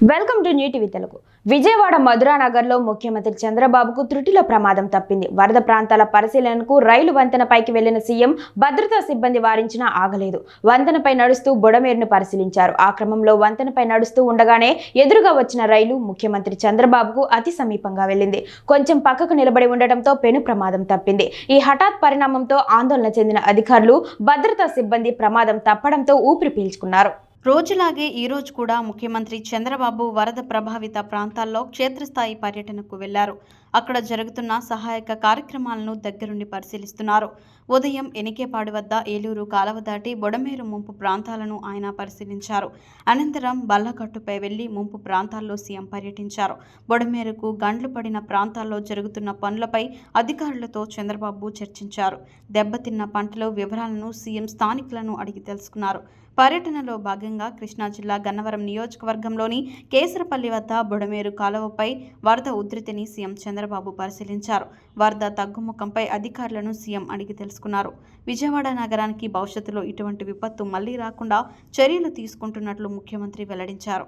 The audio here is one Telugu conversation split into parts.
Welcome to new TV Telugu. Vijayawada మధురానగర్లో ముఖ్యమంత్రి చంద్రబాబుకు త్రుటిలో ప్రమాదం తప్పింది. వరద ప్రాంతాల పరిశీలనకు రైలు వంతెనపైకి వెళ్లిన సీఎం భద్రతా సిబ్బంది వారించినా ఆగలేదు. వంతెనపై నడుస్తూ బుడమేరును పరిశీలించారు. ఆ క్రమంలో వంతెనపై నడుస్తూ ఉండగానే ఎదురుగా వచ్చిన రైలు ముఖ్యమంత్రి చంద్రబాబుకు అతి సమీపంగా వెళ్లింది. కొంచెం పక్కకు నిలబడి ఉండటంతో పెను ప్రమాదం తప్పింది. ఈ హఠాత్ పరిణామంతో ఆందోళన చెందిన అధికారులు, భద్రతా సిబ్బంది ప్రమాదం తప్పడంతో ఊపిరి పీల్చుకున్నారు. రోజులాగే ఈరోజు కూడా ముఖ్యమంత్రి చంద్రబాబు వరద ప్రభావిత ప్రాంతాల్లో క్షేత్రస్థాయి పర్యటనకు వెళ్లారు. అక్కడ జరుగుతున్న సహాయక కార్యక్రమాలను దగ్గరుండి పరిశీలిస్తున్నారు. ఉదయం ఎనికేపాడు వద్ద ఏలూరు కాలవ దాటి బుడమేరు ముంపు ప్రాంతాలను ఆయన పరిశీలించారు. అనంతరం బల్లకట్టుపై వెళ్లి ముంపు ప్రాంతాల్లో సీఎం పర్యటించారు. బుడమేరుకు గండ్లు పడిన ప్రాంతాల్లో జరుగుతున్న పనులపై అధికారులతో చంద్రబాబు చర్చించారు. దెబ్బతిన్న పంటల వివరాలను సీఎం స్థానికులను అడిగి తెలుసుకున్నారు. పర్యటనలో భాగంగా కృష్ణా జిల్లా గన్నవరం నియోజకవర్గంలోని కేసరపల్లి వద్ద బుడమేరు కాలువపై వరద ఉధృతిని సీఎం చంద్రబాబు పరిశీలించారు. వరద తగ్గుముఖంపై అధికారులను సీఎం అడిగి తెలుసుకున్నారు. విజయవాడ నగరానికి భవిష్యత్తులో ఇటువంటి విపత్తు మళ్లీ రాకుండా చర్యలు తీసుకుంటున్నట్లు ముఖ్యమంత్రి వెల్లడించారు.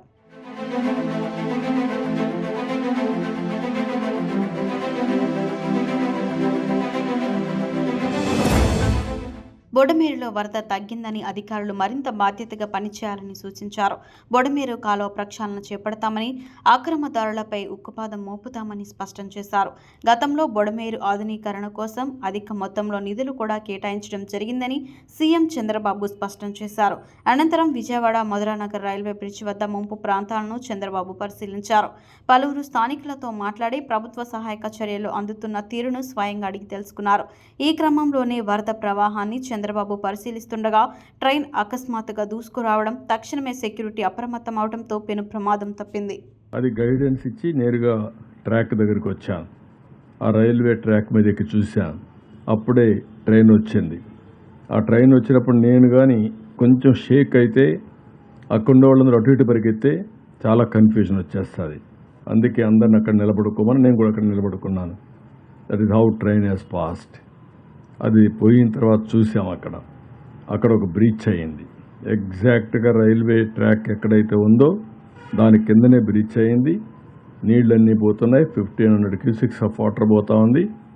బుడమేరులో వరద తగ్గిందని అధికారులు మరింత బాధ్యతగా పనిచేయాలని సూచించారు. బుడమేరు కాలువ ప్రక్షాళన చేపడతామని, ఆక్రమదారులపై ఉక్కుపాదం మోపుతామని స్పష్టం చేశారు. గతంలో బుడమేరు ఆధునీకరణ కోసం అధిక మొత్తంలో నిధులు కూడా కేటాయించడం జరిగిందని సీఎం చంద్రబాబు స్పష్టం చేశారు. అనంతరం విజయవాడ మధురానగర్ రైల్వే బ్రిడ్జి వద్ద ముంపు ప్రాంతాలను చంద్రబాబు పరిశీలించారు. పలువురు స్థానికులతో మాట్లాడి ప్రభుత్వ సహాయక చర్యలు అందుతున్న తీరును స్వయంగా అడిగి తెలుసుకున్నారు. ఈ క్రమంలోనే వరద ప్రవాహాన్ని చంద్రబాబు పరిశీలిస్తుండగా ట్రైన్ అకస్మాత్తుగా దూసుకురావడం, తక్షణమే సెక్యూరిటీ అప్రమత్తం అవడంతో పెను ప్రమాదం తప్పింది. అది గైడెన్స్ ఇచ్చి నేరుగా ట్రాక్ దగ్గరికి వచ్చాను. ఆ రైల్వే ట్రాక్ మీద ఎక్కి చూశాను. అప్పుడే ట్రైన్ వచ్చింది. ఆ ట్రైన్ వచ్చినప్పుడు నేను కానీ కొంచెం షేక్ అయితే అక్కడ వాళ్ళందరూ అటు ఇటు పరిగెత్తే చాలా కన్ఫ్యూజన్ వచ్చేస్తుంది. అందుకే అందరిని అక్కడ నిలబడుకోమని నేను కూడా అక్కడ నిలబడుకున్నాను. That is how train has passed. అది పోయిన తర్వాత చూసాం. అక్కడ ఒక బ్రీచ్ అయ్యింది. ఎగ్జాక్ట్గా రైల్వే ట్రాక్ ఎక్కడైతే ఉందో దాని కిందనే బ్రీచ్ అయ్యింది. నీళ్ళన్నీ పోతున్నాయి. 1500 క్యూసిక్స్ ఆఫ్ వాటర్ పోతా ఉంది.